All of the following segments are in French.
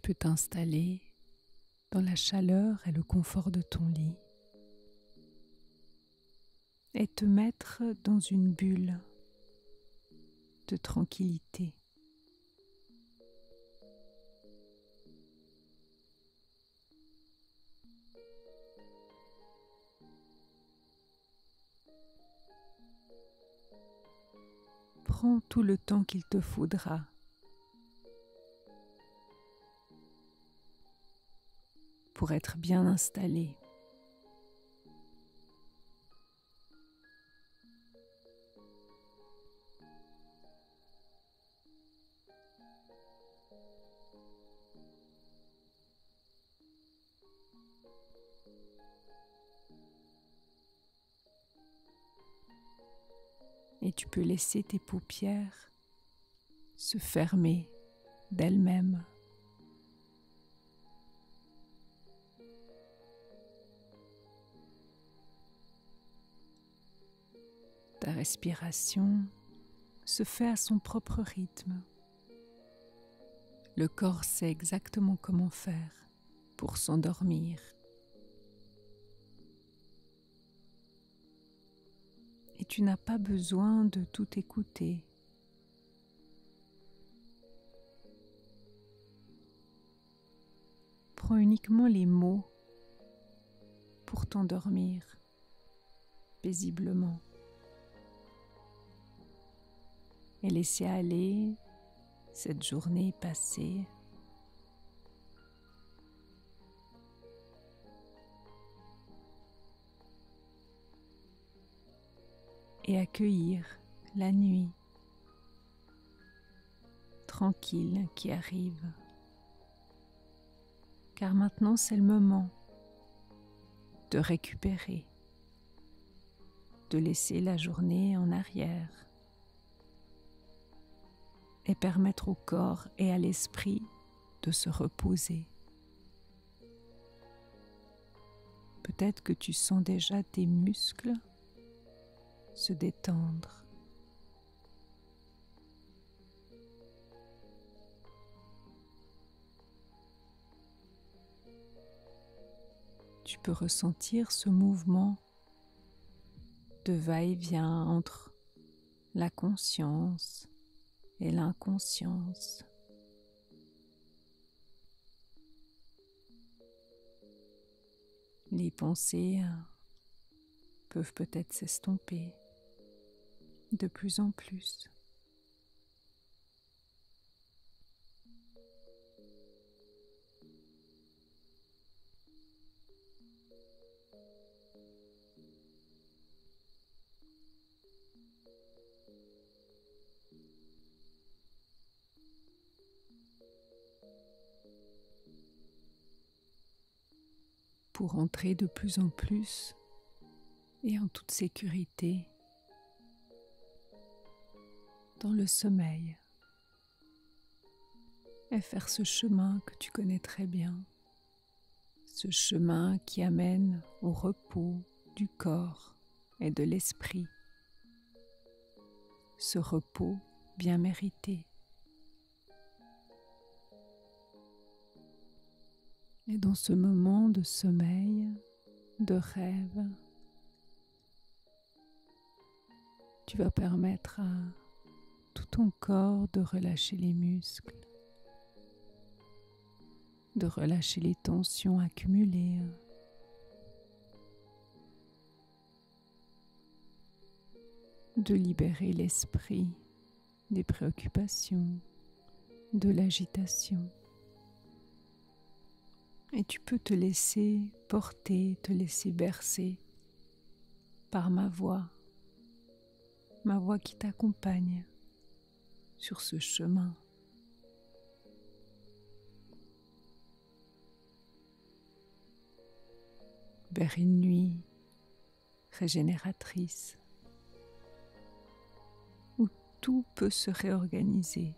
peux t'installer dans la chaleur et le confort de ton lit et te mettre dans une bulle de tranquillité. Prends tout le temps qu'il te faudra pour être bien installé. Et tu peux laisser tes paupières se fermer d'elles-mêmes. Ta respiration se fait à son propre rythme. Le corps sait exactement comment faire pour s'endormir. Et tu n'as pas besoin de tout écouter. Prends uniquement les mots pour t'endormir paisiblement et laisser aller cette journée passée. Et accueillir la nuit tranquille qui arrive. Car maintenant c'est le moment de récupérer, de laisser la journée en arrière et permettre au corps et à l'esprit de se reposer. Peut-être que tu sens déjà tes muscles se détendre. Tu peux ressentir ce mouvement de va-et-vient entre la conscience et l'inconscience. Les pensées peuvent peut-être s'estomper de plus en plus. Pour entrer de plus en plus et en toute sécurité dans le sommeil et faire ce chemin que tu connais très bien, ce chemin qui amène au repos du corps et de l'esprit, ce repos bien mérité. Et dans ce moment de sommeil, de rêve, tu vas permettre à tout ton corps de relâcher les muscles, de relâcher les tensions accumulées, de libérer l'esprit des préoccupations, de l'agitation. Et tu peux te laisser porter, te laisser bercer par ma voix qui t'accompagne sur ce chemin. Vers une nuit régénératrice où tout peut se réorganiser.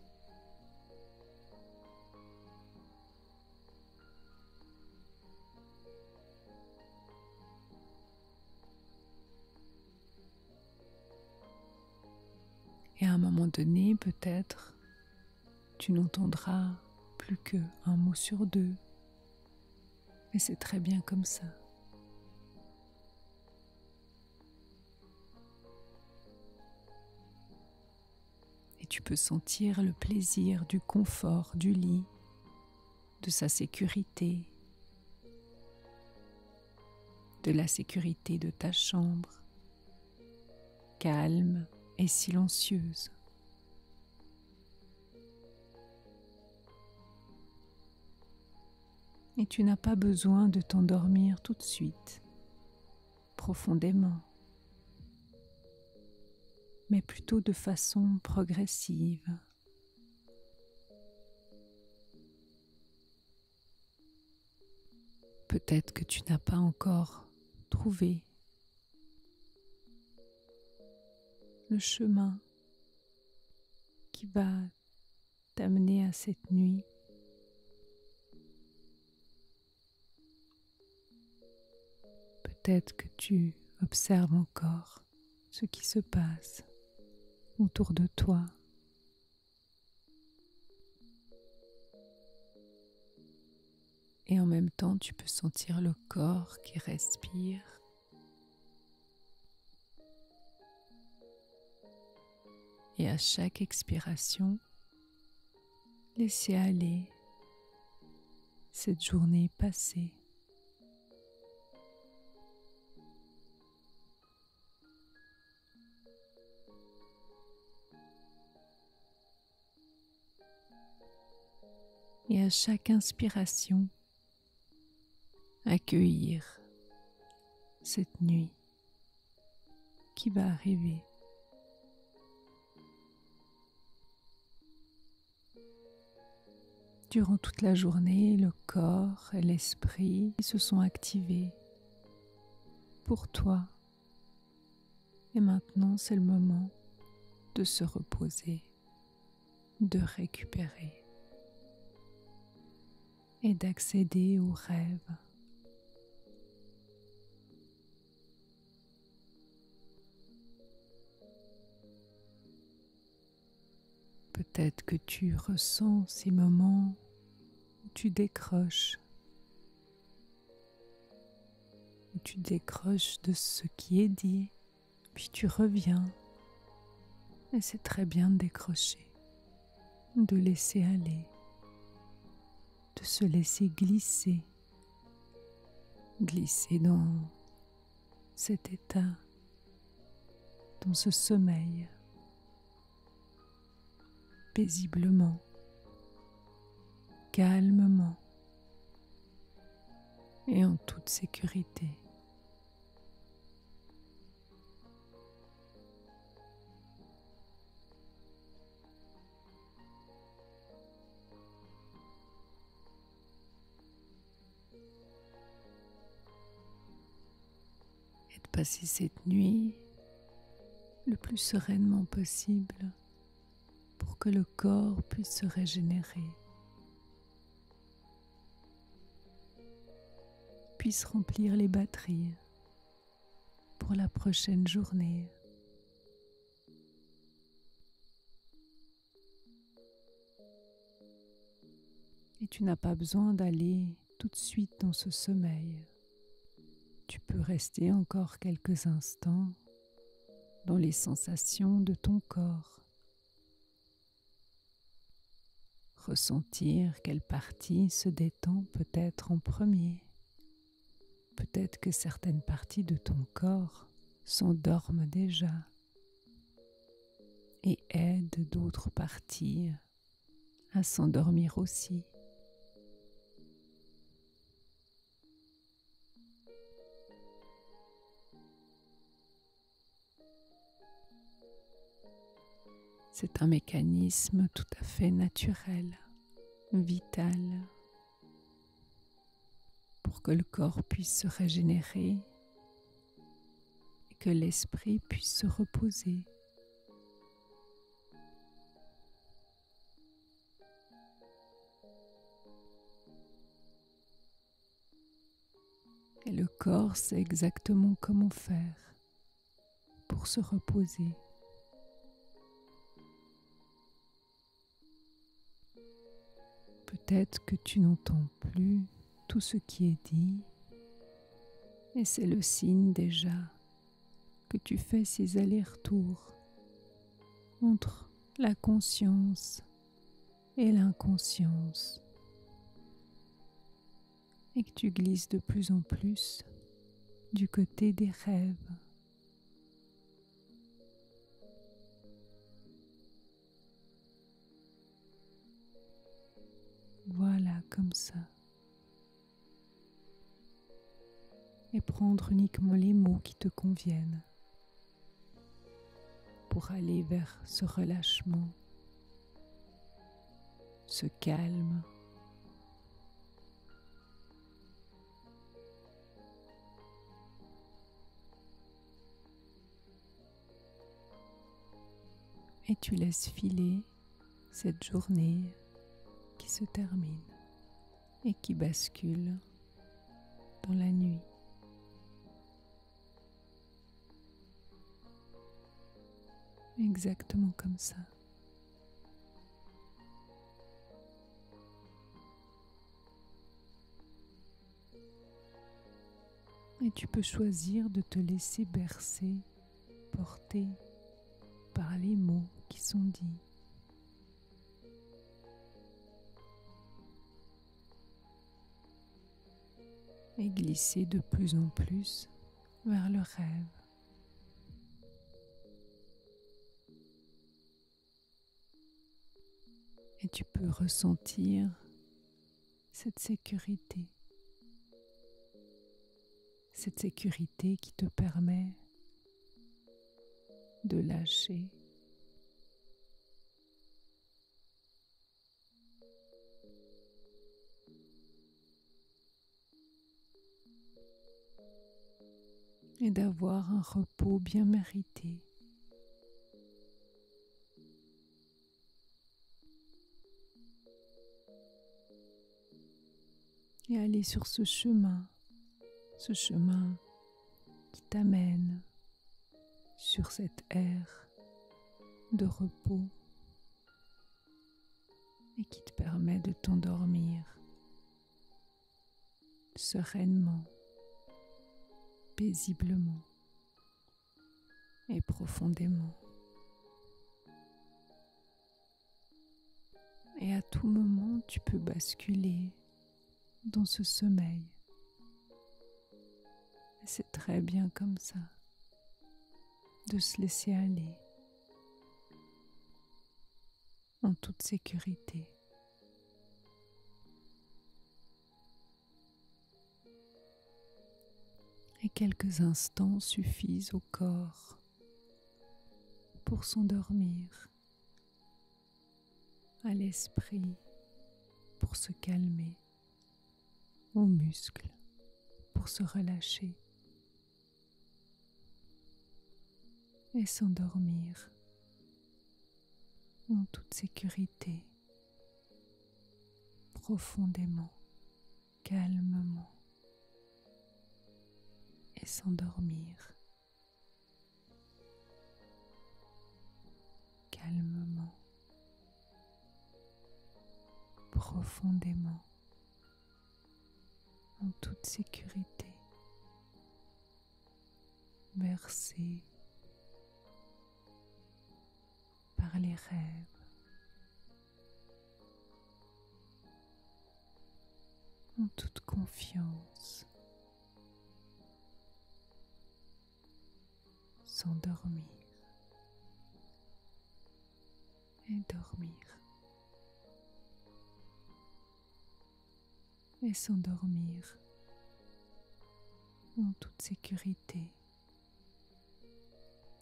Et à un moment donné, peut-être, tu n'entendras plus qu'un mot sur deux, et c'est très bien comme ça. Et tu peux sentir le plaisir du confort du lit, de sa sécurité, de la sécurité de ta chambre, calme et silencieuse. Et tu n'as pas besoin de t'endormir tout de suite, profondément, mais plutôt de façon progressive. Peut-être que tu n'as pas encore trouvé le chemin qui va t'amener à cette nuit. Peut-être que tu observes encore ce qui se passe autour de toi. Et en même temps, tu peux sentir le corps qui respire. Et à chaque expiration, laisser aller cette journée passée. Et à chaque inspiration, accueillir cette nuit qui va arriver. Durant toute la journée, le corps et l'esprit se sont activés pour toi. Et maintenant, c'est le moment de se reposer, de récupérer et d'accéder aux rêves. Peut-être que tu ressens ces moments où tu décroches de ce qui est dit, puis tu reviens. Et c'est très bien de décrocher, de laisser aller, de se laisser glisser dans cet état, dans ce sommeil, paisiblement, calmement et en toute sécurité. Et de passer cette nuit le plus sereinement possible pour que le corps puisse se régénérer, puisse remplir les batteries pour la prochaine journée. Et tu n'as pas besoin d'aller tout de suite dans ce sommeil. Tu peux rester encore quelques instants dans les sensations de ton corps. Ressentir quelle partie se détend peut-être en premier. Peut-être que certaines parties de ton corps s'endorment déjà et aident d'autres parties à s'endormir aussi. C'est un mécanisme tout à fait naturel, vital, pour que le corps puisse se régénérer et que l'esprit puisse se reposer. Et le corps sait exactement comment faire pour se reposer. peut-être que tu n'entends plus tout ce qui est dit, et c'est le signe déjà que tu fais ces allers-retours entre la conscience et l'inconscience, et que tu glisses de plus en plus du côté des rêves. Voilà, comme ça. Et prendre uniquement les mots qui te conviennent pour aller vers ce relâchement, ce calme. Et tu laisses filer cette journée qui se termine et qui bascule dans la nuit. Exactement comme ça. Et tu peux choisir de te laisser bercer, porter par les mots qui sont dits. Et glisser de plus en plus vers le rêve. Et tu peux ressentir cette sécurité qui te permet de lâcher et d'avoir un repos bien mérité. Et aller sur ce chemin qui t'amène sur cette aire de repos et qui te permet de t'endormir sereinement, paisiblement et profondément. Et à tout moment, tu peux basculer dans ce sommeil. Et c'est très bien comme ça, de se laisser aller en toute sécurité. Et quelques instants suffisent au corps pour s'endormir, à l'esprit pour se calmer, aux muscles pour se relâcher et s'endormir en toute sécurité, profondément, calmement, et s'endormir calmement, profondément, en toute sécurité, bercé par les rêves, en toute confiance, s'endormir et dormir et s'endormir en toute sécurité,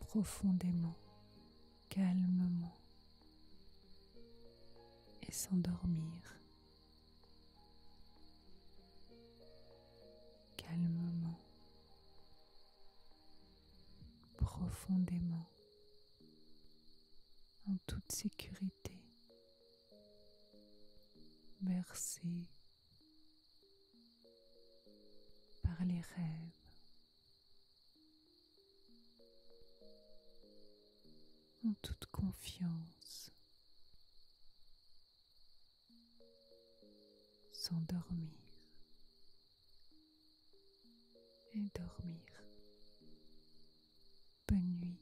profondément, calmement et s'endormir calmement, profondément, en toute sécurité, bercé par les rêves, en toute confiance, s'endormir et dormir. Bonne nuit.